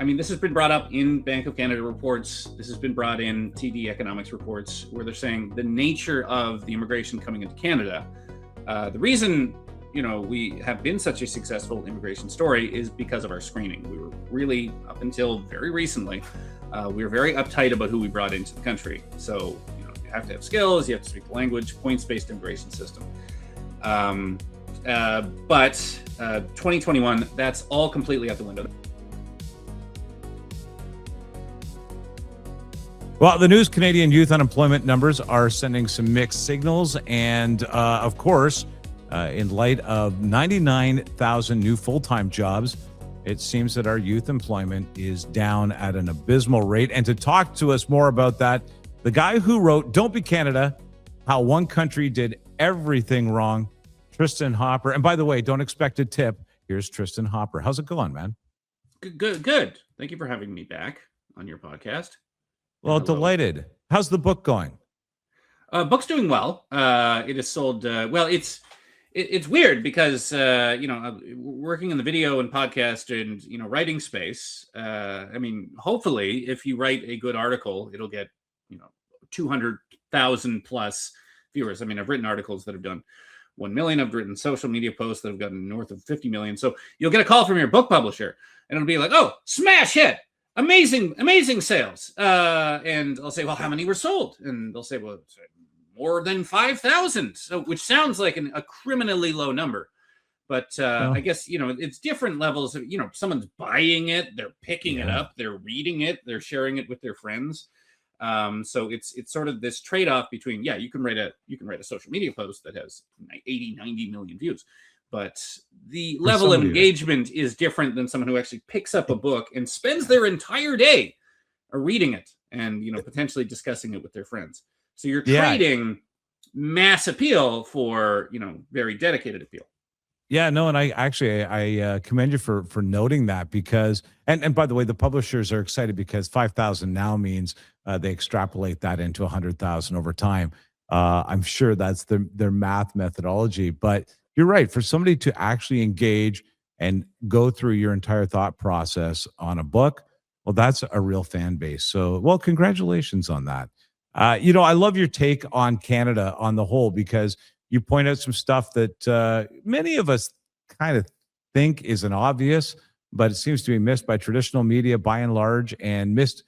I mean, this has been brought up in Bank of Canada reports. This has been brought in TD Economics reports, where they're saying the nature of the immigration coming into Canada, the reason we have been such a successful immigration story is because of our screening. We were really, up until very recently, we were very uptight about who we brought into the country. So you have to have skills, you have to speak the language, points-based immigration system. But 2021, that's all completely out the window. Well, the news Canadian youth unemployment numbers are sending some mixed signals. And of course, in light of 99,000 new full-time jobs, it seems that our youth employment is down at an abysmal rate. And to talk to us more about that, the guy who wrote Don't Be Canada, How One Country Did Everything Wrong, Tristin Hopper. And by the way, don't expect a tip. Here's Tristin Hopper. How's it going, man? Good. Thank you for having me back on your podcast. Well, delighted. How's the book going? Book's doing well. It is sold. It's weird because working in the video and podcast and writing space. I mean, hopefully, if you write a good article, it'll get 200,000 plus viewers. I mean, I've written articles that have done 1 million. I've written social media posts that have gotten north of 50 million. So you'll get a call from your book publisher, and it'll be like, "Oh, smash hit! Amazing sales." And I'll say, "Well, how many were sold?" And they'll say, "Well, more than 5,000." So, which sounds like a criminally low number, but I guess it's different levels of someone's buying it, they're picking it up, they're reading it, they're sharing it with their friends. So it's sort of this trade-off between you can write a social media post that has 80-90 million views, but the level of engagement is different than someone who actually picks up a book and spends their entire day reading it and potentially discussing it with their friends. So you're trading mass appeal for very dedicated appeal. Yeah, no, and I commend you for noting that, because and by the way, the publishers are excited because 5,000 now means they extrapolate that into 100,000 over time. I'm sure that's their math methodology, but you're right. For somebody to actually engage and go through your entire thought process on a book, well, that's a real fan base. So, well, congratulations on that. I love your take on Canada on the whole, because you point out some stuff that many of us kind of think isn't obvious, but it seems to be missed by traditional media by and large, and missed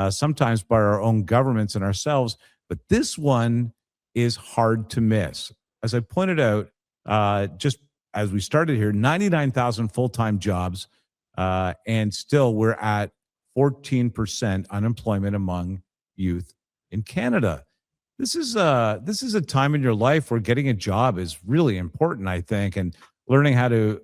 sometimes by our own governments and ourselves. But this one is hard to miss. As I pointed out, just as we started here, 99,000 full-time jobs, and still we're at 14% unemployment among youth in Canada. This is a time in your life where getting a job is really important, I think, and learning how to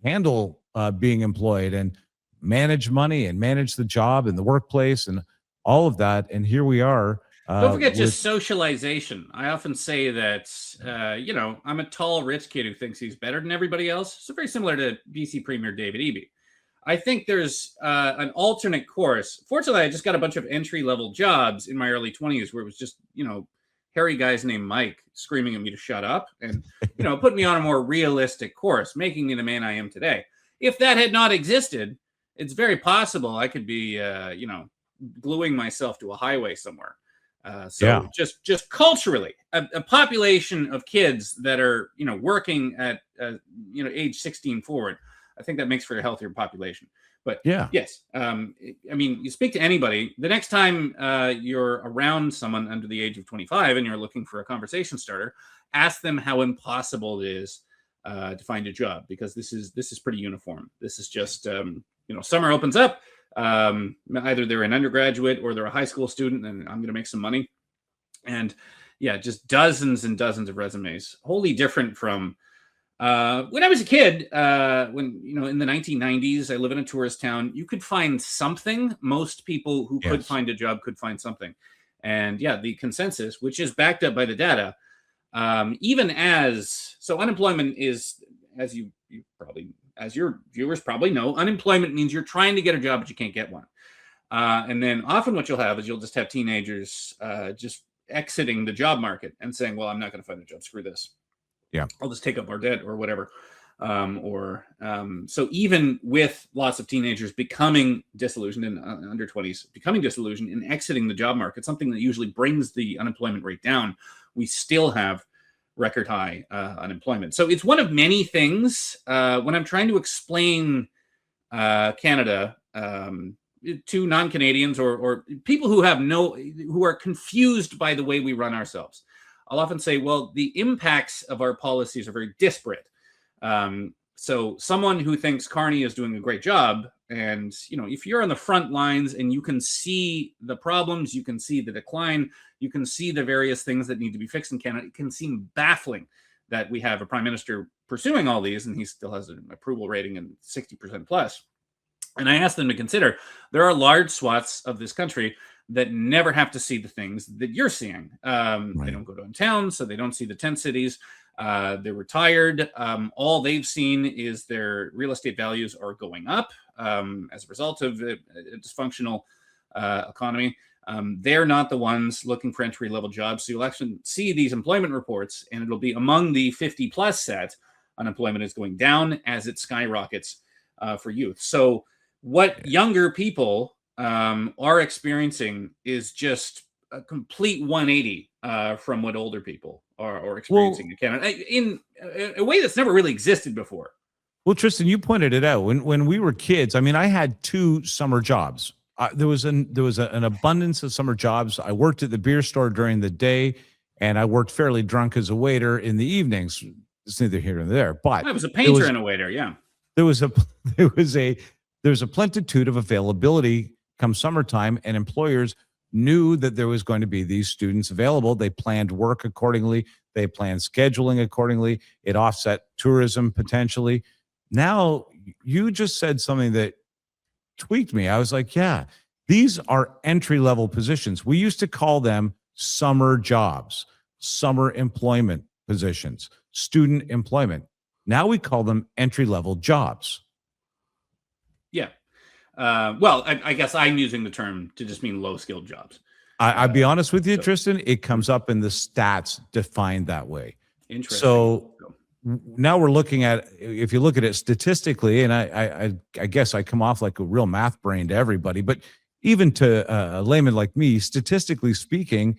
handle being employed and manage money and manage the job and the workplace and all of that. And here we are. Don't forget just socialization. I often say that, I'm a tall, rich kid who thinks he's better than everybody else. So very similar to BC Premier David Eby. I think there's an alternate course. Fortunately, I just got a bunch of entry-level jobs in my early 20s where it was just, hairy guys named Mike screaming at me to shut up and, put me on a more realistic course, making me the man I am today. If that had not existed, it's very possible I could be, gluing myself to a highway somewhere. Just culturally, a population of kids that are, working at, age 16 forward, I think that makes for a healthier population. But yes, I mean, you speak to anybody, the next time you're around someone under the age of 25 and you're looking for a conversation starter, ask them how impossible it is to find a job, because this is pretty uniform. This is just, summer opens up. Either they're an undergraduate or they're a high school student and I'm going to make some money. And just dozens and dozens of resumes, wholly different from when I was a kid. When in the 1990s, I live in a tourist town, you could find something. Most people who could find a job could find something. And the consensus, which is backed up by the data, so unemployment is, as your viewers probably know, unemployment means you're trying to get a job, but you can't get one. And then often what you'll have is you'll just have teenagers just exiting the job market and saying, well, I'm not going to find a job. Screw this. Yeah, I'll just take up more debt or whatever. So even with lots of teenagers becoming disillusioned and under 20s becoming disillusioned and exiting the job market, something that usually brings the unemployment rate down, we still have record high unemployment. So it's one of many things when I'm trying to explain Canada to non-Canadians or people who who are confused by the way we run ourselves. I'll often say, well, the impacts of our policies are very disparate. So someone who thinks Carney is doing a great job, and if you're on the front lines and you can see the problems, you can see the decline, you can see the various things that need to be fixed in Canada, it can seem baffling that we have a prime minister pursuing all these, and he still has an approval rating in 60% plus. And I asked them to consider there are large swaths of this country that never have to see the things that you're seeing. They don't go downtown, so they don't see the tent cities. They're retired. All they've seen is their real estate values are going up as a result of a dysfunctional economy. They're not the ones looking for entry-level jobs. So you'll actually see these employment reports, and it'll be among the 50-plus set. Unemployment is going down as it skyrockets for youth. So what younger people are experiencing is just a complete 180 from what older people are experiencing in Canada in a way that's never really existed before. Well, Tristan, you pointed it out. When we were kids, I mean, I had 2 summer jobs. There was an abundance of summer jobs. I worked at the beer store during the day, and I worked fairly drunk as a waiter in the evenings. It's neither here nor there. But I was a painter and a waiter. Yeah, there was a plentitude of availability come summertime, and employers knew that there was going to be these students available. They planned work accordingly. They planned scheduling accordingly. It offset tourism potentially. Now, you just said something that tweaked me. I was like, yeah, these are entry-level positions. We used to call them summer jobs, summer employment positions, student employment. Now we call them entry-level jobs. Yeah. Well, I guess I'm using the term to just mean low-skilled jobs. I'll be honest with you, Tristan, it comes up in the stats defined that way. Interesting. So now we're looking at, if you look at it statistically, and I guess I come off like a real math brain to everybody, but even to a layman like me, statistically speaking,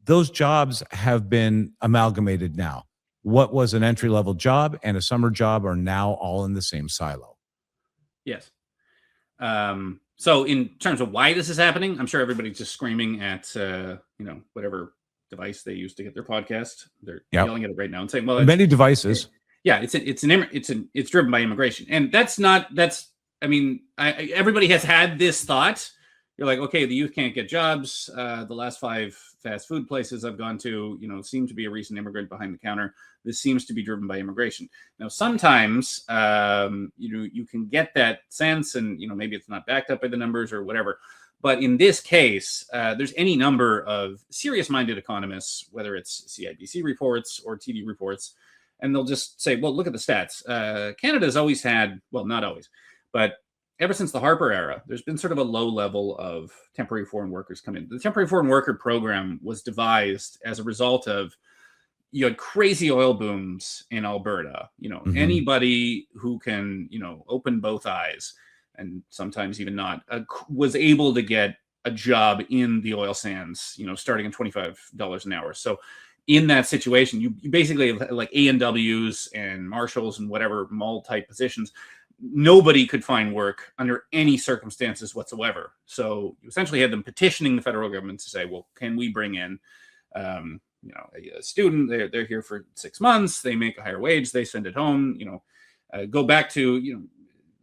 those jobs have been amalgamated now. What was an entry-level job and a summer job are now all in the same silo. Yes. So in terms of why this is happening, I'm sure everybody's just screaming at, whatever device they use to get their podcast. They're yelling at it right now and saying, well, many devices. Yeah. It's driven by immigration. And everybody has had this thought. You're like, okay, the youth can't get jobs. The last 5 fast food places I've gone to, seem to be a recent immigrant behind the counter. This seems to be driven by immigration. Now, sometimes, you can get that sense and, maybe it's not backed up by the numbers or whatever. But in this case, there's any number of serious-minded economists, whether it's CIBC reports or TD reports, and they'll just say, well, look at the stats. Canada's always had, well, not always, but ever since the Harper era, there's been sort of a low level of temporary foreign workers come in. The temporary foreign worker program was devised as a result of, you had crazy oil booms in Alberta. Anybody who can, open both eyes and sometimes even not, was able to get a job in the oil sands, starting at $25 an hour. So in that situation, you basically have like A&Ws and marshals and whatever mall type positions. Nobody could find work under any circumstances whatsoever. So you essentially had them petitioning the federal government to say, well, can we bring in, a student? They're here for 6 months. They make a higher wage. They send it home. Go back to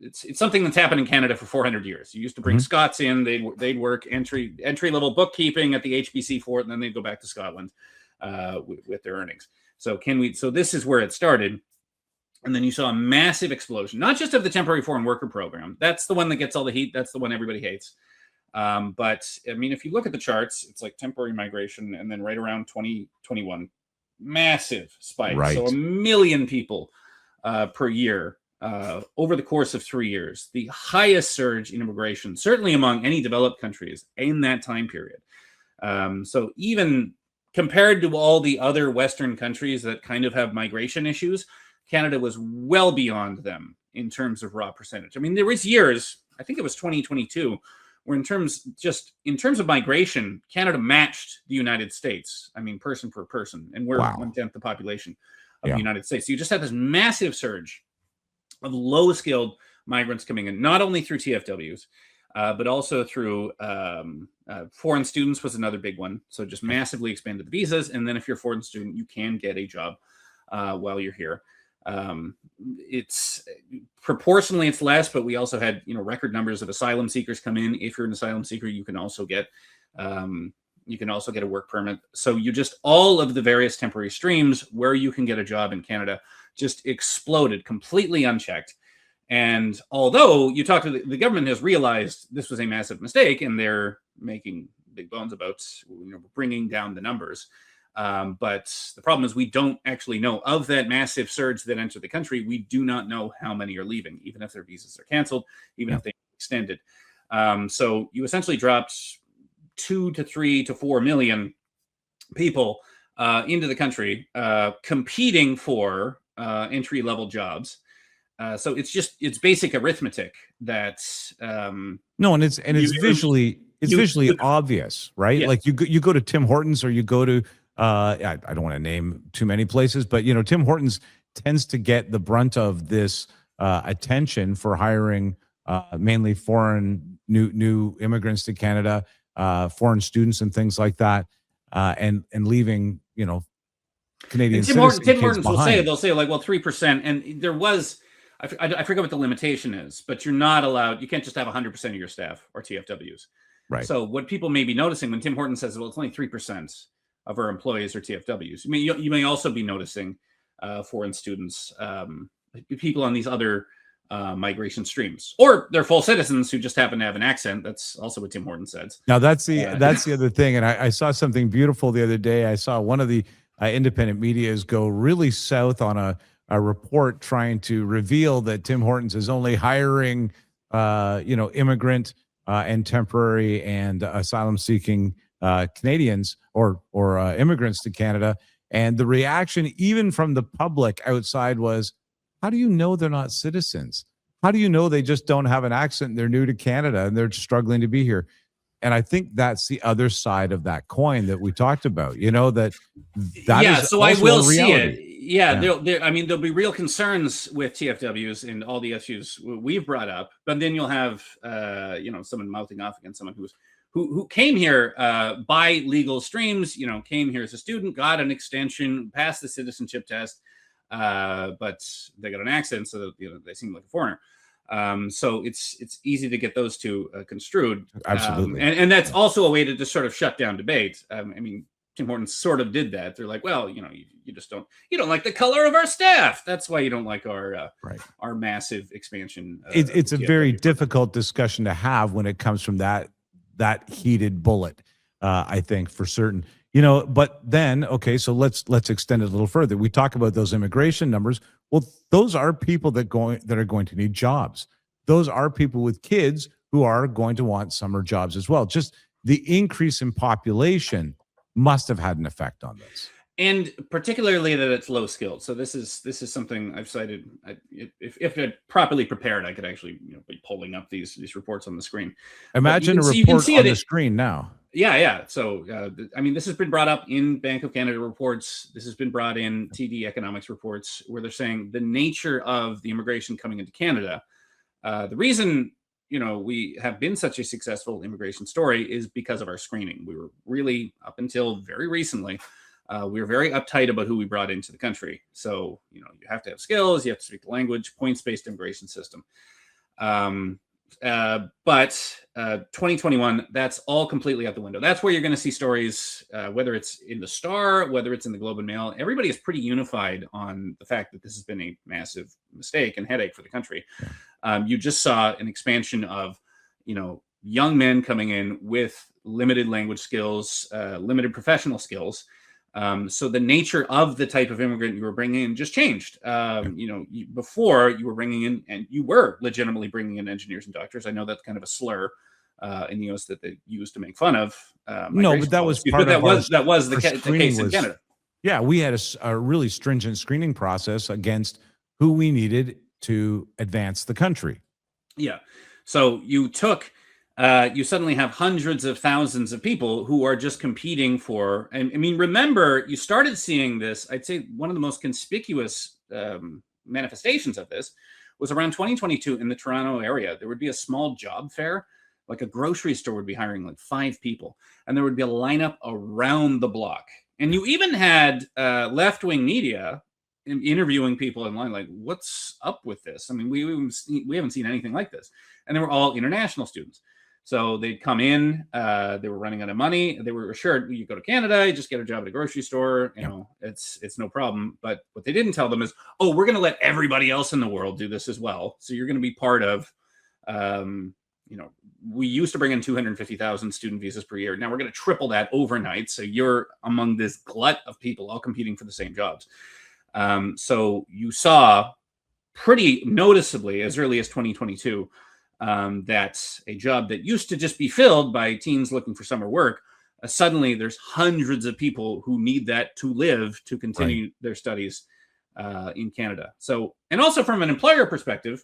it's something that's happened in Canada for 400 years. You used to bring Scots in. They'd work entry level bookkeeping at the HBC fort, and then they'd go back to Scotland with their earnings. So this is where it started. And then you saw a massive explosion, not just of the temporary foreign worker program. That's the one that gets all the heat. That's the one everybody hates. But if you look at the charts, it's like temporary migration, and then right around 2021, massive spike. Right. So 1 million people per year over the course of 3 years, the highest surge in immigration, certainly among any developed countries in that time period. So even compared to all the other Western countries that kind of have migration issues, Canada was well beyond them in terms of raw percentage. I mean, there was years, I think it was 2022, where in terms of migration, Canada matched the United States. I mean, person per person, and we're Wow. 1/10 the population of Yeah. the United States. So you just had this massive surge of low-skilled migrants coming in, not only through TFWs, but also through foreign students was another big one. So just massively expanded the visas, and then if you're a foreign student, you can get a job while you're here. It's proportionally it's less, but we also had record numbers of asylum seekers come in. If you're an asylum seeker, you can also get a work permit. So you just all of the various temporary streams where you can get a job in Canada just exploded completely unchecked. And although you talk to the government has realized this was a massive mistake, and they're making big bones about bringing down the numbers. But the problem is we don't actually know of that massive surge that entered the country. We do not know how many are leaving, even if their visas are canceled, even if they extended. So you essentially dropped 2 to 3 to 4 million people into the country competing for entry-level jobs. So it's basic arithmetic that no, and it's visually obvious, right? Yeah. Like you go to Tim Hortons, or you go to I don't want to name too many places, but Tim Hortons tends to get the brunt of this attention for hiring mainly foreign new immigrants to Canada, foreign students and things like that, and leaving Canadian Tim Hortons will say, they'll say like, well, 3%, and there was. I forget what the limitation is, but you're not allowed. You can't just have 100% of your staff or TFWs. Right. So what people may be noticing when Tim Hortons says, well, it's only 3% of our employees are TFWs. I mean, you may also be noticing foreign students, people on these other migration streams, or they're full citizens who just happen to have an accent. That's also what Tim Hortons says. Now that's the other thing. And I saw something beautiful the other day. I saw one of the independent medias go really south on a report trying to reveal that Tim Hortons is only hiring, immigrant and temporary and asylum-seeking Canadians or immigrants to Canada. And the reaction, even from the public outside, was, "How do you know they're not citizens? How do you know they just don't have an accent and they're new to Canada and they're struggling to be here?" And I think that's the other side of that coin that we talked about. That is so I will see it. Yeah. There'll be real concerns with TFWs and all the issues we've brought up, but then you'll have, someone mouthing off against someone who came here by legal streams, came here as a student, got an extension, passed the citizenship test, but they got an accent, so they seem like a foreigner. So it's easy to get those two construed. Absolutely. And that's also a way to just sort of shut down debate. I mean, Tim Hortons sort of did that. They're like, well, you just don't like the color of our staff. That's why you don't like our massive expansion. It's a very difficult discussion to have when it comes from that heated bullet. I think for certain, but then, okay, so let's extend it a little further. We talk about those immigration numbers. Well, those are people that are going to need jobs. Those are people with kids who are going to want summer jobs as well. Just the increase in population must have had an effect on this, and particularly that it's low skilled. So this is something I've cited. If it properly prepared, I could actually be pulling up these reports on the screen. Imagine a report on the screen now. Yeah. So this has been brought up in Bank of Canada reports. This has been brought in TD Economics reports, where they're saying the nature of the immigration coming into Canada. The reason we have been such a successful immigration story is because of our screening. We were really, up until very recently, we were very uptight about who we brought into the country. So, you have to have skills, you have to speak the language, points-based immigration system. But 2021, that's all completely out the window. That's where you're going to see stories, whether it's in the Star, whether it's in the Globe and Mail. Everybody is pretty unified on the fact that this has been a massive mistake and headache for the country. You just saw an expansion of, young men coming in with limited language skills, limited professional skills. So the nature of the type of immigrant you were bringing in just changed. Before you were bringing in, and you were legitimately bringing in engineers and doctors. I know that's kind of a slur in the U.S. that they used to make fun of. No, but that was policies, part but of that was the case in Canada. Yeah, we had a really stringent screening process against who we needed to advance the country. Yeah. So you suddenly have hundreds of thousands of people who are just competing for, and I mean, remember, you started seeing this, I'd say one of the most conspicuous manifestations of this was around 2022 in the Toronto area. There would be a small job fair, like a grocery store would be hiring like 5 people, and there would be a lineup around the block. And you even had left-wing media interviewing people in line, like, what's up with this? I mean, we haven't seen anything like this. And they were all international students. So they'd come in, they were running out of money. They were assured, you go to Canada, you just get a job at a grocery store, you know, it's no problem. But what they didn't tell them is, oh, we're going to let everybody else in the world do this as well. So you're going to be part of, you know, we used to bring in 250,000 student visas per year. Now we're going to triple that overnight. So you're among this glut of people all competing for the same jobs. So you saw pretty noticeably as early as 2022 that a job that used to just be filled by teens looking for summer work, suddenly there's hundreds of people who need that to live, to continue their studies in Canada. So, and also from an employer perspective,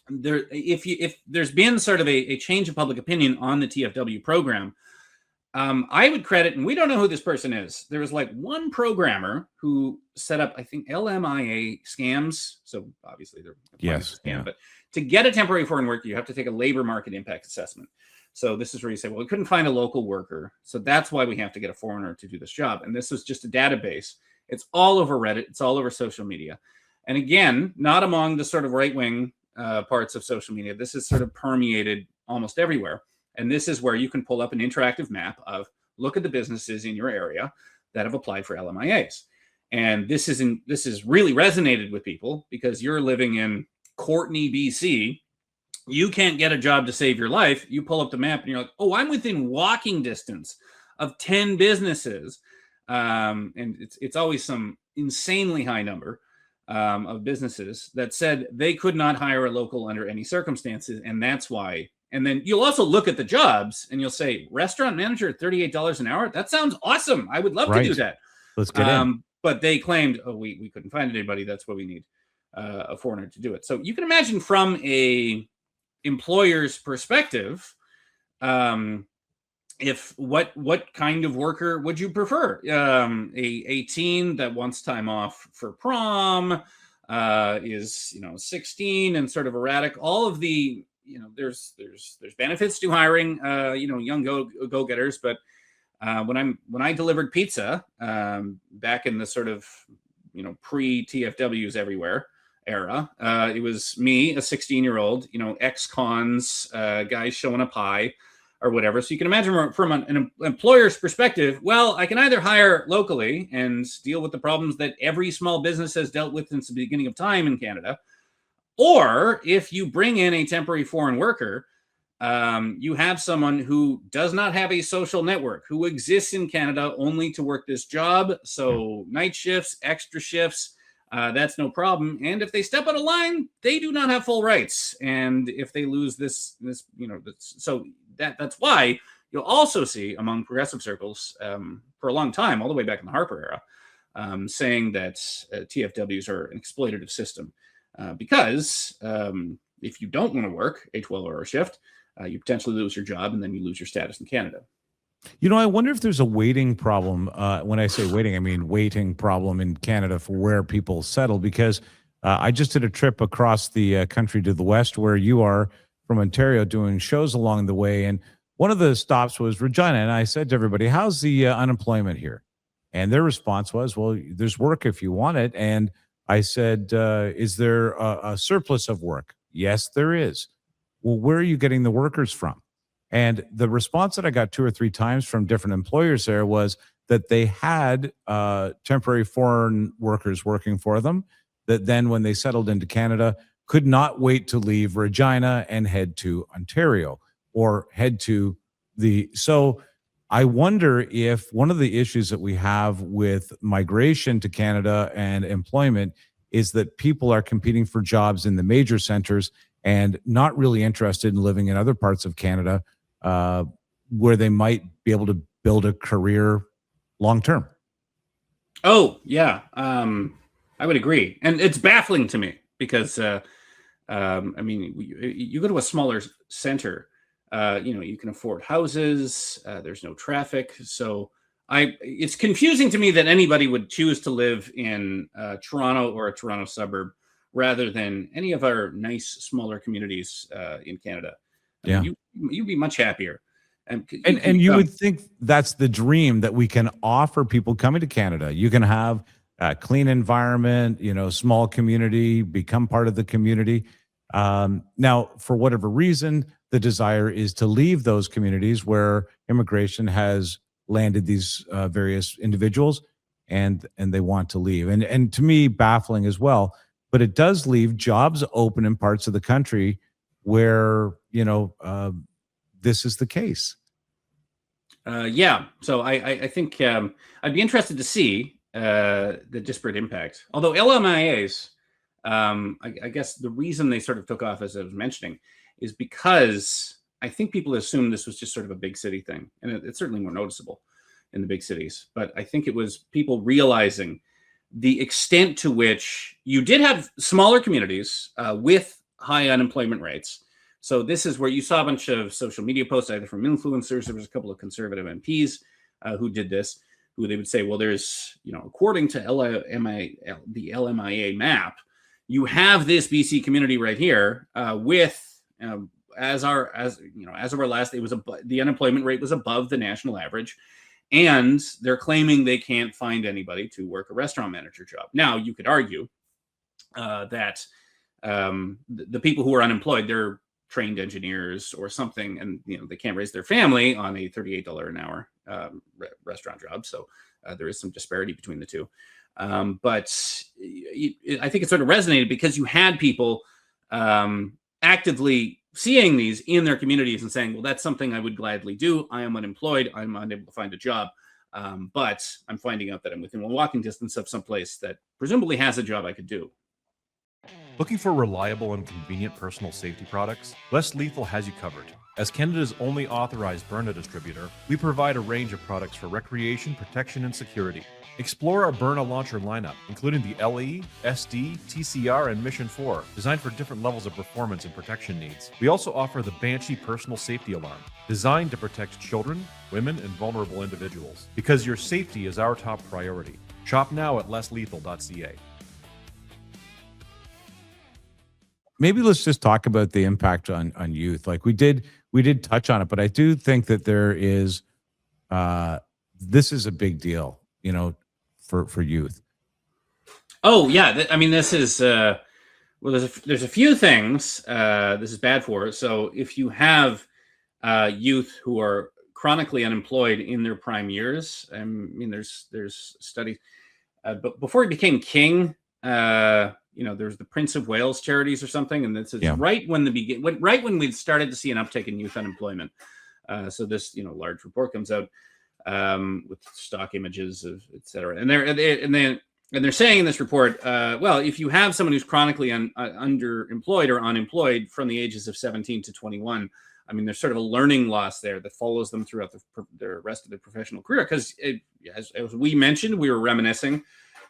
if there's been sort of a change of public opinion on the TFW program, I would credit, and we don't know who this person is. There was like one programmer who set up, I think, LMIA scams. So obviously they're a scam, but to get a temporary foreign worker, you have to take a labor market impact assessment. So this is where you say, well, we couldn't find a local worker, so that's why we have to get a foreigner to do this job. And this was just a database. It's all over Reddit. It's all over social media. And again, not among the sort of right-wing parts of social media. This is sort of permeated almost everywhere. And this is where you can pull up an interactive map of, look at the businesses in your area that have applied for LMIAs. And this is really resonated with people because you're living in Courtney, BC. You can't get a job to save your life. You pull up the map and you're like, oh, I'm within walking distance of 10 businesses. And it's always some insanely high number of businesses that said they could not hire a local under any circumstances. And that's why. And then you'll also look at the jobs and you'll say, restaurant manager, $38 an hour. That sounds awesome. I would love to do that. Let's get in. But they claimed, oh, we couldn't find anybody. That's why we need a foreigner to do it. So you can imagine from a employer's perspective, if what kind of worker would you prefer? A teen that wants time off for prom, is 16 and sort of erratic. All of the there's benefits to hiring young go-getters, but when I delivered pizza back in the sort of pre-TFWs everywhere era, it was me, a 16-year-old, ex-cons, guys showing up high or whatever. So you can imagine from an employer's perspective, well, I can either hire locally and deal with the problems that every small business has dealt with since the beginning of time in Canada, or if you bring in a temporary foreign worker, you have someone who does not have a social network, who exists in Canada only to work this job. So night shifts, extra shifts, that's no problem. And if they step out of line, they do not have full rights. And if they lose so that's why you'll also see among progressive circles for a long time, all the way back in the Harper era, saying that TFWs are an exploitative system. Because if you don't want to work a 12-hour shift, you potentially lose your job, and then you lose your status in Canada. I wonder if there's a waiting problem. When I say waiting, I mean waiting problem in Canada for where people settle, because I just did a trip across the country to the west where you are from Ontario, doing shows along the way. And one of the stops was Regina. And I said to everybody, how's the unemployment here? And their response was, well, there's work if you want it. And I said, is there a surplus of work? Yes, there is. Well, where are you getting the workers from? And the response that I got 2 or 3 times from different employers there was that they had temporary foreign workers working for them, that then when they settled into Canada, could not wait to leave Regina and head to Ontario or head to so I wonder if one of the issues that we have with migration to Canada and employment is that people are competing for jobs in the major centers and not really interested in living in other parts of Canada where they might be able to build a career long term. Oh, yeah. I would agree, and it's baffling to me because I mean, you go to a smaller center, you can afford houses. There's no traffic, so it's confusing to me that anybody would choose to live in Toronto or a Toronto suburb rather than any of our nice smaller communities in Canada. I Yeah. mean, you'd be much happier. And you would think that's the dream that we can offer people coming to Canada. You can have a clean environment, small community, become part of the community. Now, for whatever reason, the desire is to leave those communities where immigration has landed these various individuals, and they want to leave. And to me, baffling as well. But it does leave jobs open in parts of the country where this is the case. Yeah, so I think I'd be interested to see the disparate impact. Although LMIAs, I guess the reason they sort of took off, as I was mentioning, is because I think people assumed this was just sort of a big city thing, and it's certainly more noticeable in the big cities. But I think it was people realizing the extent to which you did have smaller communities with high unemployment rates. So this is where you saw a bunch of social media posts, either from influencers. There was a couple of conservative MPs who did this, who they would say, well, there's, according to the LMIA map, you have this BC community right here with, as of our last, the unemployment rate was above the national average. And they're claiming they can't find anybody to work a restaurant manager job. Now, you could argue that the people who are unemployed, they're trained engineers or something, and they can't raise their family on a $38 an hour restaurant job. So there is some disparity between the two. But I think it sort of resonated because you had people actively seeing these in their communities and saying, well, that's something I would gladly do. I am unemployed. I'm unable to find a job. But I'm finding out that I'm within walking distance of some place that presumably has a job I could do. Looking for reliable and convenient personal safety products? Less Lethal has you covered. As Canada's only authorized Byrna distributor, we provide a range of products for recreation, protection, and security. Explore our Byrna launcher lineup, including the LE, SD, TCR, and Mission 4, designed for different levels of performance and protection needs. We also offer the Banshee personal safety alarm, designed to protect children, women, and vulnerable individuals. Because your safety is our top priority. Shop now at lesslethal.ca. Maybe let's just talk about the impact on youth. Like we did touch on it, but I do think that there is this is a big deal, for youth. Oh yeah, I mean this is well, there's a few things this is bad for. So if you have youth who are chronically unemployed in their prime years, I mean there's studies, but before he became king. There's the Prince of Wales charities or something, and this is right when we started to see an uptick in youth unemployment. So this large report comes out with stock images of et cetera, and they're saying in this report, well, if you have someone who's chronically underemployed or unemployed from the ages of 17 to 21, I mean, there's sort of a learning loss there that follows them throughout the rest of their professional career. Because as we mentioned, we were reminiscing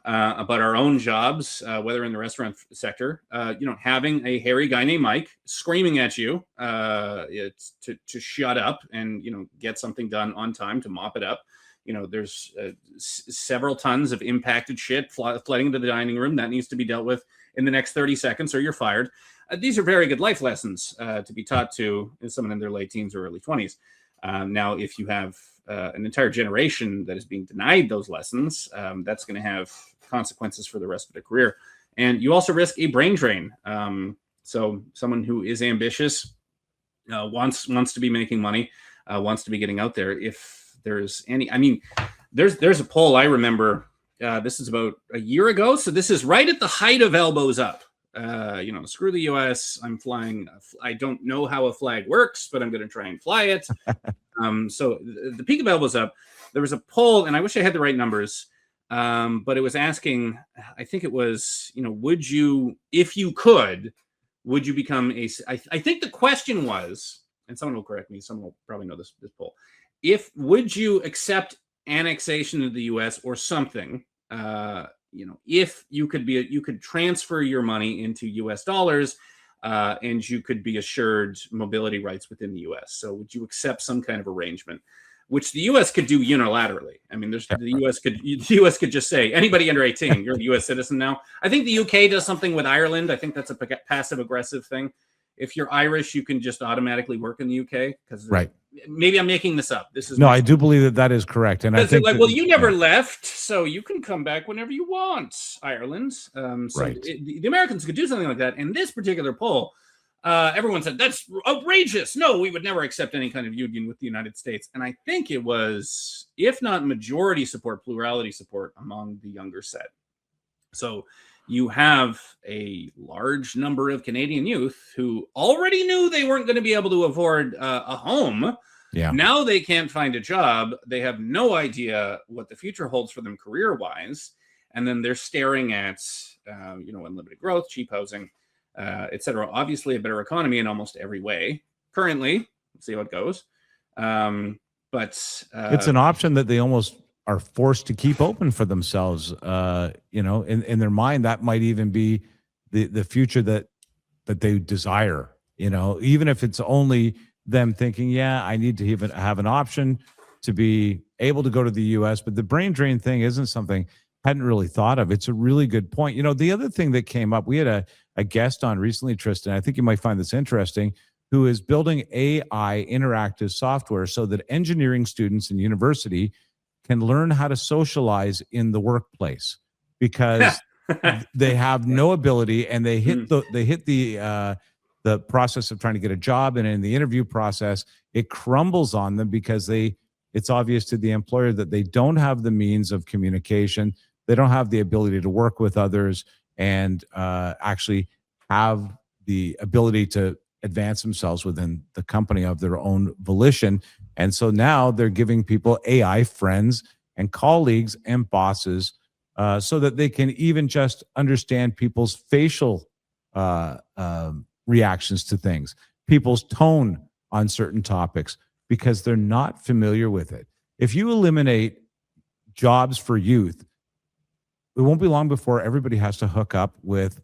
about our own jobs, whether in the restaurant sector, having a hairy guy named Mike screaming at you to shut up and, get something done on time, to mop it up. There's several tons of impacted shit flooding into the dining room that needs to be dealt with in the next 30 seconds or you're fired. These are very good life lessons to be taught to someone in their late teens or early 20s. Now, if you have an entire generation that is being denied those lessons, that's going to have consequences for the rest of their career. And you also risk a brain drain. So someone who is ambitious, wants to be making money, wants to be getting out there. If there's there's a poll I remember, this is about a year ago. So this is right at the height of elbows up. Screw the US. I'm flying. I don't know how a flag works, but I'm going to try and fly it. So the peak of elbows up, there was a poll, and I wish I had the right numbers, but it was asking, I think it was, would you, if you could, would you become I think the question was, and someone will correct me, someone will probably know this poll, would you accept annexation of the US or something if you could transfer your money into US dollars, and you could be assured mobility rights within the US. So would you accept some kind of arrangement, which the US could do unilaterally? I mean, the US could just say, anybody under 18, you're a US citizen now. I think the UK does something with Ireland. I think that's a passive aggressive thing. If you're Irish, you can just automatically work in the UK, because maybe I'm making this up. This is no, I do believe that is correct. And I think like, well, you never left, so you can come back whenever you want, Ireland. The Americans could do something like that. In this particular poll, everyone said that's outrageous. No, we would never accept any kind of union with the United States. And I think it was, if not majority support, plurality support among the younger set. So you have a large number of Canadian youth who already knew they weren't going to be able to afford a home. Yeah. Now they can't find a job. They have no idea what the future holds for them career-wise. And then they're staring at, unlimited growth, cheap housing, et cetera. Obviously a better economy in almost every way. Currently, let's see how it goes. But it's an option that they almost are forced to keep open for themselves. In their mind, that might even be the future that they desire, even if it's only them thinking, yeah, I need to even have an option to be able to go to the US. But the brain drain thing isn't something I hadn't really thought of. It's a really good point. The other thing that came up, we had a guest on recently, Tristan, I think you might find this interesting, who is building AI interactive software so that engineering students in university can learn how to socialize in the workplace, because they have no ability, and they hit the process of trying to get a job, and in the interview process, it crumbles on them because it's obvious to the employer that they don't have the means of communication. They don't have the ability to work with others and actually have the ability to advance themselves within the company of their own volition. And so now they're giving people AI friends and colleagues and bosses so that they can even just understand people's facial reactions to things, people's tone on certain topics, because they're not familiar with it. If you eliminate jobs for youth, it won't be long before everybody has to hook up with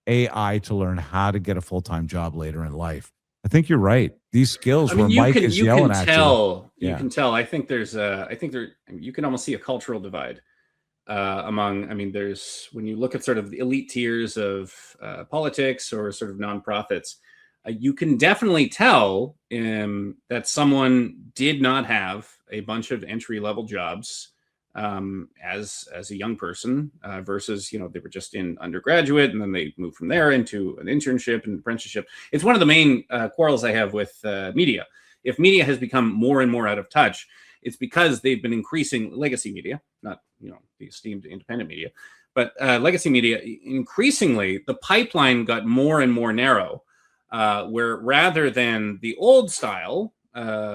AI to learn how to get a full-time job later in life. I think you're right. These skills where Mike is yelling at you. You can tell. I think you can almost see a cultural divide among, when you look at sort of the elite tiers of politics or sort of nonprofits, you can definitely tell that someone did not have a bunch of entry-level jobs as a young person versus, they were just in undergraduate and then they moved from there into an internship and apprenticeship. It's one of the main quarrels I have with media. If media has become more and more out of touch, it's because they've been increasing legacy media, not, the esteemed independent media, but legacy media, increasingly, the pipeline got more and more narrow, where rather than the old style,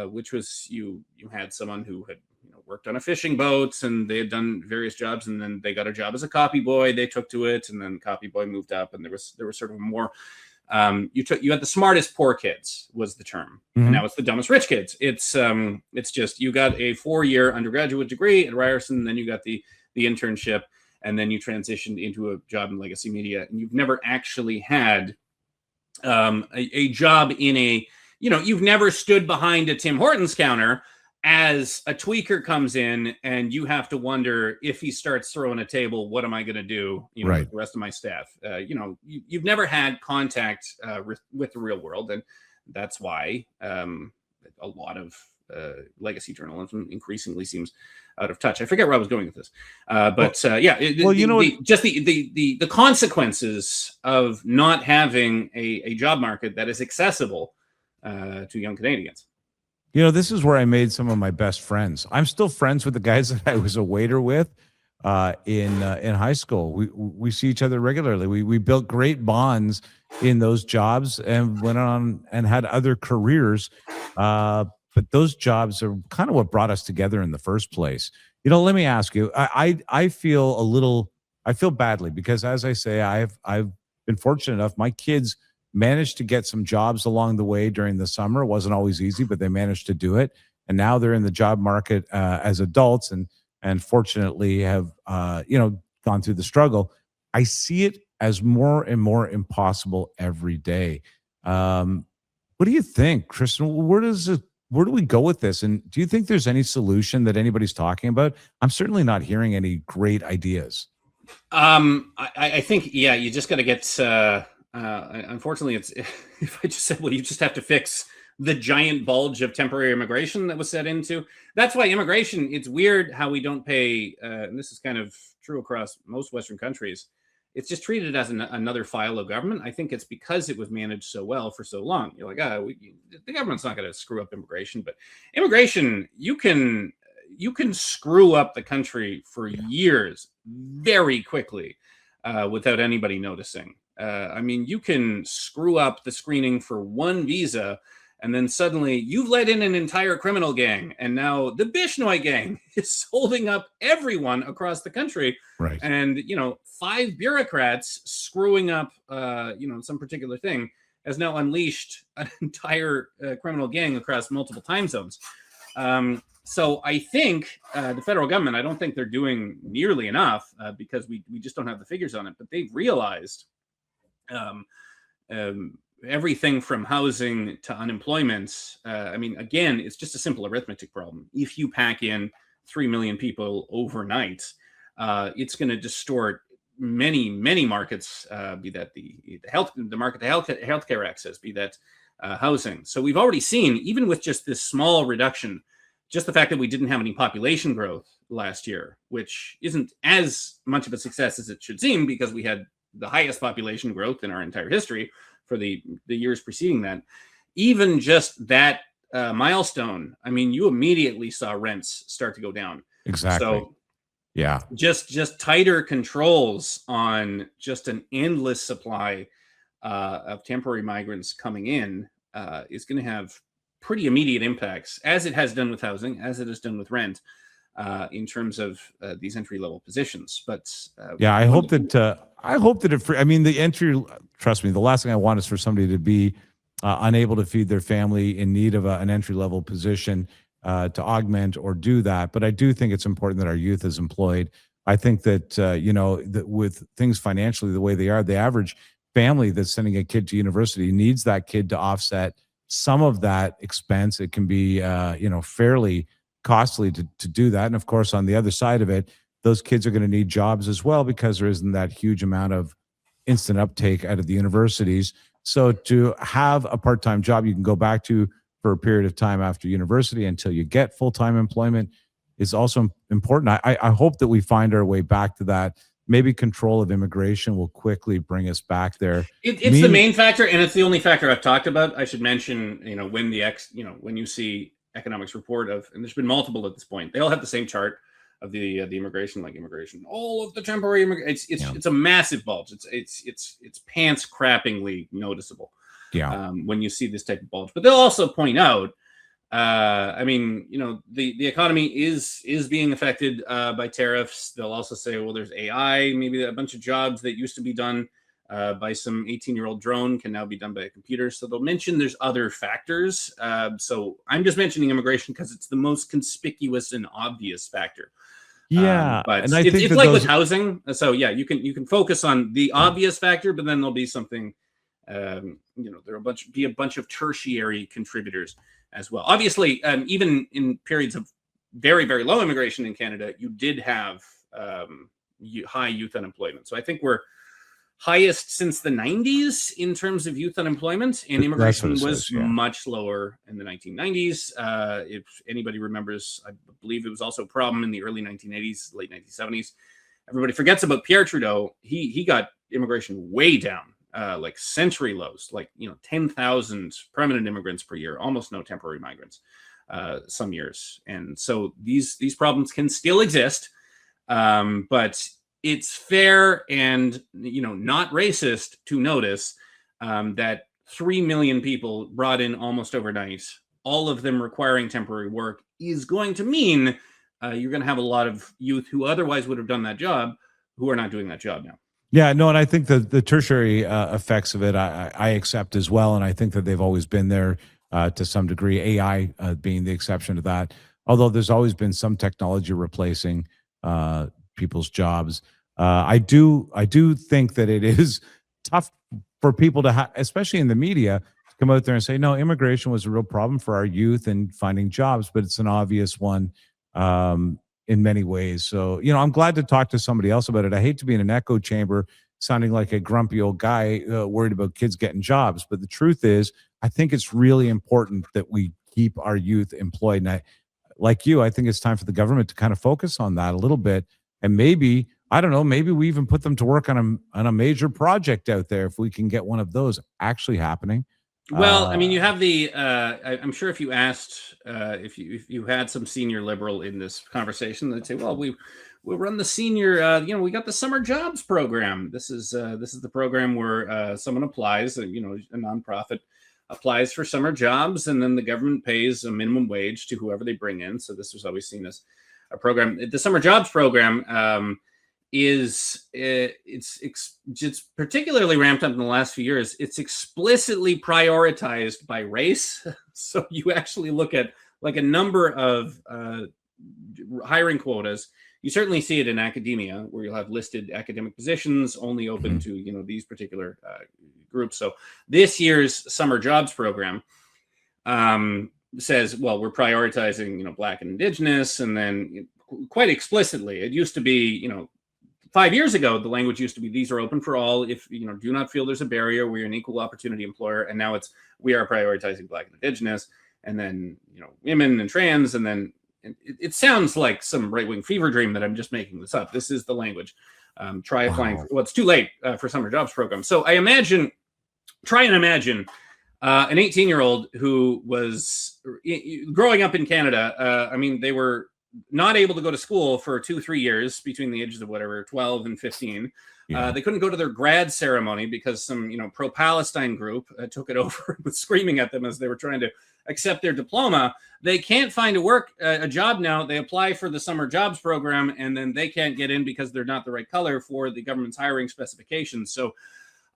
which was you had someone who had worked on a fishing boat and they had done various jobs, and then they got a job as a copy boy, they took to it, and then copy boy moved up, and there was sort of more you had the smartest poor kids was the term, and now it's the dumbest rich kids. It's just, you got a 4-year undergraduate degree at Ryerson, then you got the internship, and then you transitioned into a job in legacy media, and you've never actually had a job in you've never stood behind a Tim Hortons counter as a tweaker comes in, and you have to wonder, if he starts throwing a table, what am I going to do? With the rest of my staff. You've never had contact with the real world, and that's why a lot of legacy journalism increasingly seems out of touch. I forget where I was going with this, the consequences of not having a job market that is accessible to young Canadians. This is where I made some of my best friends. I'm still friends with the guys that I was a waiter with in high school. We see each other regularly. We built great bonds in those jobs and went on and had other careers. But those jobs are kind of what brought us together in the first place. Let me ask you. I feel badly because, as I say, I've been fortunate enough. My kids managed to get some jobs along the way during the summer. It wasn't always easy, but they managed to do it. And now they're in the job market as adults, and fortunately have gone through the struggle. I see it as more and more impossible every day. What do you think, Tristan? Where do we go with this? And do you think there's any solution that anybody's talking about? I'm certainly not hearing any great ideas. I think, yeah, you just got to get, unfortunately, it's, if I just said, well, you just have to fix the giant bulge of temporary immigration that was set into. That's why immigration, it's weird how we don't pay, and this is kind of true across most Western countries. It's just treated as another file of government. I think it's because it was managed so well for so long. You're like, the government's not going to screw up immigration, but immigration, you can screw up the country for years very quickly without anybody noticing. I mean, you can screw up the screening for one visa, and then suddenly you've let in an entire criminal gang, and now the Bishnoi gang is holding up everyone across the country. Right. And, 5 bureaucrats screwing up, some particular thing has now unleashed an entire criminal gang across multiple time zones. So I think the federal government, I don't think they're doing nearly enough because we just don't have the figures on it, but they've realized everything from housing to unemployment. I mean, again, it's just a simple arithmetic problem. If you pack in 3 million people overnight, it's going to distort many markets, be that the market, the healthcare access, be that housing. So we've already seen, even with just this small reduction, just the fact that we didn't have any population growth last year, which isn't as much of a success as it should seem, because we had the highest population growth in our entire history for the years preceding that. Even just that milestone, I mean, you immediately saw rents start to go down. Exactly. So yeah, just tighter controls on just an endless supply of temporary migrants coming in is going to have pretty immediate impacts, as it has done with housing, as it has done with rent, in terms of these entry-level positions. But yeah, I hope that the entry. Trust me, the last thing I want is for somebody to be unable to feed their family, in need of an entry-level position to augment or do that. But I do think it's important that our youth is employed. I think that that with things financially the way they are, the average family that's sending a kid to university needs that kid to offset some of that expense. It can be fairly costly to do that. And of course, on the other side of it, those kids are going to need jobs as well, because there isn't that huge amount of instant uptake out of the universities. So to have a part-time job you can go back to for a period of time after university until you get full-time employment is also important. I hope that we find our way back to that. Maybe control of immigration will quickly bring us back there. It's the main factor, and it's the only factor I've talked about. I should mention, when when you see economics report of, and there's been multiple at this point, they all have the same chart of the immigration, all of the temporary immigrants. It's a massive bulge. It's pants crappingly noticeable. Yeah. When you see this type of bulge, but they'll also point out, the economy is being affected by tariffs. They'll also say, well, there's AI, maybe a bunch of jobs that used to be done by some 18-year-old drone can now be done by a computer. So they'll mention there's other factors. So I'm just mentioning immigration because it's the most conspicuous and obvious factor. Yeah, but and I it's think like with housing. So yeah, you can focus on the obvious factor, but then there'll be something. There'll be a bunch of tertiary contributors as well. Obviously, even in periods of very, very low immigration in Canada, you did have high youth unemployment. So I think we're highest since the 90s in terms of youth unemployment, and immigration was much lower in the 1990s. If anybody remembers, I believe it was also a problem in the early 1980s, late 1970s. Everybody forgets about Pierre Trudeau. He got immigration way down. Like century lows, 10,000 permanent immigrants per year, almost no temporary migrants some years. And so these problems can still exist, but it's fair and not racist to notice that 3 million people brought in almost overnight, all of them requiring temporary work, is going to mean you're going to have a lot of youth who otherwise would have done that job who are not doing that job now. Yeah, no, and I think the tertiary effects of it, I accept as well, and I think that they've always been there to some degree, AI being the exception to that, although there's always been some technology replacing people's jobs. I do think that it is tough for people to especially in the media, to come out there and say, no, immigration was a real problem for our youth and finding jobs, but it's an obvious one in many ways. So, I'm glad to talk to somebody else about it. I hate to be in an echo chamber sounding like a grumpy old guy worried about kids getting jobs. But the truth is, I think it's really important that we keep our youth employed. And like you, I think it's time for the government to kind of focus on that a little bit. And maybe, I don't know, maybe we even put them to work on a major project out there if we can get one of those actually happening. Well, I mean, you have the. I'm sure if you asked, if you had some senior liberal in this conversation, they'd say, "Well, we'll run the senior. We got the summer jobs program. This is the program where someone applies. A nonprofit applies for summer jobs, and then the government pays a minimum wage to whoever they bring in. So this was always seen as a program. The summer jobs program it's particularly ramped up in the last few years. It's explicitly prioritized by race. So you actually look at like a number of hiring quotas. You certainly see it in academia, where you'll have listed academic positions only open to these particular groups. So this year's summer jobs program says, well, we're prioritizing Black and Indigenous, and then quite explicitly, it used to be 5 years ago, the language used to be, these are open for all. If do not feel there's a barrier, we're an equal opportunity employer. And now it's, we are prioritizing Black and Indigenous, and then women and trans, and then it sounds like some right-wing fever dream that I'm just making this up. This is the language. Try applying. Well, it's too late for summer jobs program. So try and imagine an 18-year-old who was growing up in Canada. They were not able to go to school for 2-3 years between the ages of 12 and 15. Yeah. They couldn't go to their grad ceremony because some pro-Palestine group took it over and was screaming at them as they were trying to accept their diploma. They can't find a job now. They apply for the summer jobs program, and then they can't get in because they're not the right color for the government's hiring specifications. So,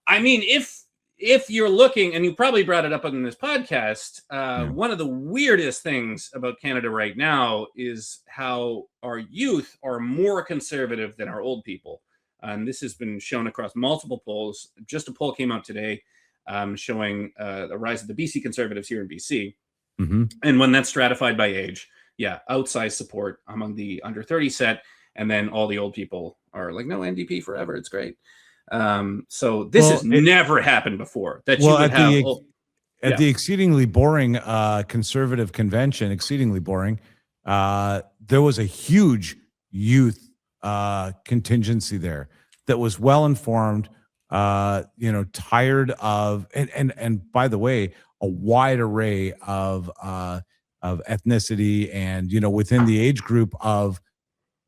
I mean, if you're looking, and you probably brought it up on this podcast, one of the weirdest things about Canada right now is how our youth are more conservative than our old people. And this has been shown across multiple polls. Just a poll came out today showing the rise of the BC Conservatives here in BC. Mm-hmm. And when that's stratified by age, outsized support among the under 30 set. And then all the old people are like, no, NDP forever. It's great. So this has never happened before. That you would have at the exceedingly boring conservative convention, exceedingly boring. There was a huge youth contingency there that was well informed, tired of, and by the way, a wide array of ethnicity, and within the age group of,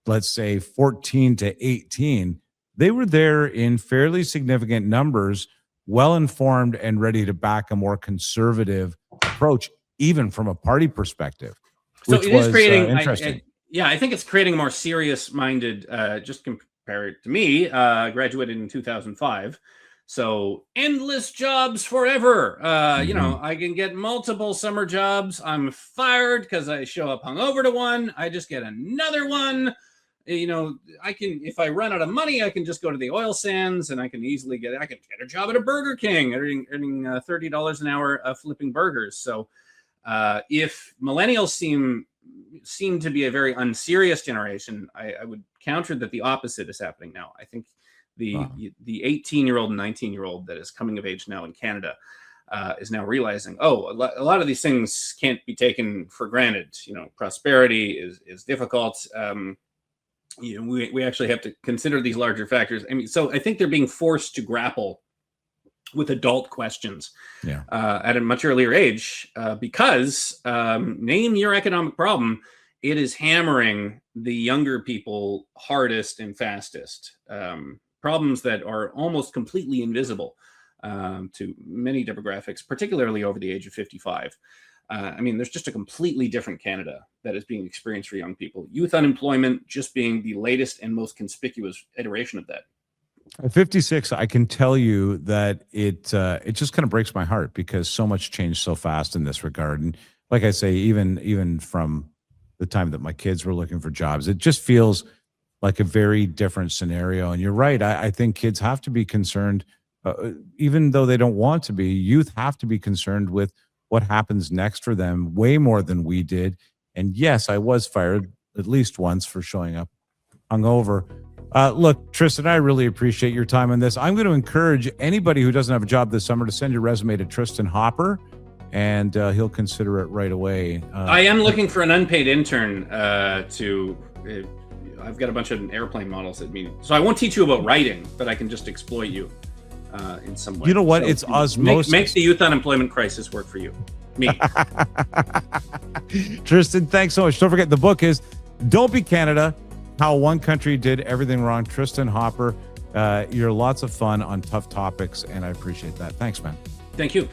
let's say, 14 to 18. They were there in fairly significant numbers, well-informed and ready to back a more conservative approach, even from a party perspective. So it is creating, interesting. I think it's creating a more serious-minded, just compare it to me, graduated in 2005. So endless jobs forever. I can get multiple summer jobs. I'm fired because I show up hungover to one. I just get another one. I can, if I run out of money, I can just go to the oil sands, and I can get a job at a Burger King, earning $30 an hour flipping burgers. So if millennials seem to be a very unserious generation, I would counter that the opposite is happening now. I think the 18-year-old and 19-year-old that is coming of age now in Canada is now realizing, a lot of these things can't be taken for granted. Prosperity is difficult. We actually have to consider these larger factors. So I think they're being forced to grapple with adult questions at a much earlier age because name your economic problem. It is hammering the younger people hardest and fastest. Problems that are almost completely invisible to many demographics, particularly over the age of 55. There's just a completely different Canada that is being experienced for young people. Youth unemployment just being the latest and most conspicuous iteration of that. At 56, I can tell you that it just kind of breaks my heart because so much changed so fast in this regard. And like I say, even from the time that my kids were looking for jobs, it just feels like a very different scenario. And you're right. I think kids have to be concerned, even though they don't want to be. Youth have to be concerned with what happens next for them way more than we did. And yes, I was fired at least once for showing up hungover. Look, Tristan, I really appreciate your time on this. I'm going to encourage anybody who doesn't have a job this summer to send your resume to Tristin Hopper, and he'll consider it right away. I am looking for an unpaid intern I've got a bunch of airplane models at me. So I won't teach you about writing, but I can just exploit you in some way. You know what? So it's osmosis. Make the youth unemployment crisis work for you. Me. Tristan, thanks so much. Don't forget, the book is Don't Be Canada, How One Country Did Everything Wrong. Tristin Hopper, you're lots of fun on tough topics, and I appreciate that. Thanks, man. Thank you.